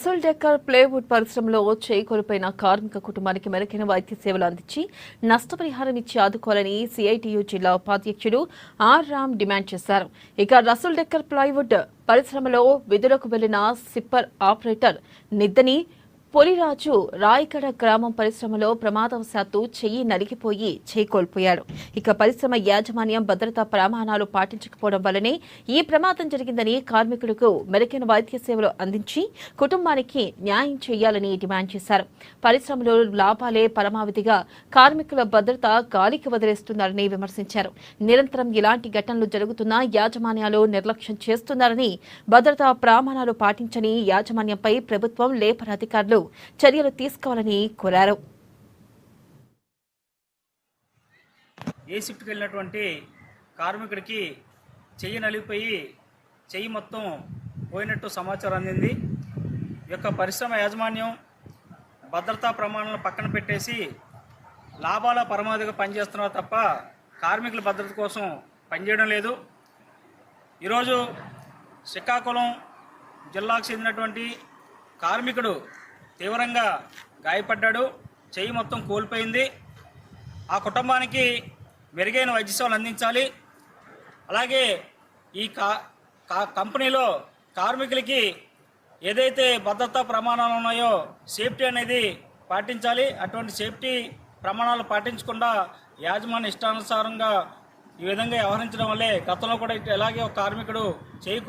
Rasool decker plywood పరిశ్రమలో చేయి కోల్పోయిన కార్మిక కుటుంబానికి మెరుగైన వైద్య సేవలు అందించి నష్టపరిహారం ఇచ్చి ఆదుకోవాలని సిఐటియు జిల్లా ఉపాధ్యక్షుడు ఆర్ రామ్ డిమాండ్ చేశారు. ఇక రసూల్ డెక్కర్ ప్లైవుడ్ పరిశ్రమలో విధులకు వెళ్లిన సిప్పర్ ఆపరేటర్ నిద్దని పొలిరాజు రాయగడ గ్రామం పరిశ్రమలో ప్రమాదవశాత్తు చెయ్యి నలిగిపోయి చేయి కోల్పోయాడు. ఇక పరిశ్రమ యాజమాన్యం భద్రతా ప్రమాణాలు పాటించకపోవడం వల్లనే ఈ ప్రమాదం జరిగిందని కార్మికులకు మెరుగైన వైద్య సేవలు అందించి కుటుంబానికి న్యాయం చేయాలని డిమాండ్ చేశారు. పరిశ్రమలో లాభాలే పరమావధిగా కార్మికుల భద్రత గాలికి వదిలేస్తున్నారని విమర్శించారు. నిరంతరం ఇలాంటి ఘటనలు జరుగుతున్నా యాజమాన్యాలు నిర్లక్ష్యం చేస్తున్నారని, భద్రతా ప్రమాణాలు పాటించని యాజమాన్యంపై ప్రభుత్వం లేబర్ అధికారులు చర్యలు తీసుకోవాలని కోరారు. ఏ షిఫ్ట్కి వెళ్ళినటువంటి కార్మికుడికి చెయ్యి నలిగిపోయి చెయ్యి మొత్తం పోయినట్టు సమాచారం అందింది. ఈ యొక్క పరిశ్రమ యాజమాన్యం భద్రతా ప్రమాణాలను పక్కన పెట్టేసి లాభాల పరమావధిగా పనిచేస్తున్నారు తప్ప కార్మికుల భద్రత కోసం పనిచేయడం లేదు. ఈరోజు శ్రీకాకుళం జిల్లాకు చెందినటువంటి కార్మికుడు తీవ్రంగా గాయపడ్డాడు, చెయ్యి మొత్తం కోల్పోయింది. ఆ కుటుంబానికి మెరుగైన వైద్య సేవలు అందించాలి. అలాగే ఈ కంపెనీలో కార్మికులకి ఏదైతే భద్రతా ప్రమాణాలు ఉన్నాయో సేఫ్టీ అనేది పాటించాలి. అటువంటి సేఫ్టీ ప్రమాణాలు పాటించకుండా యాజమాన్య ఇష్టానుసారంగా ఈ విధంగా వ్యవహరించడం వల్లే గతంలో కూడా ఎలాగే ఒక కార్మికుడు చేయి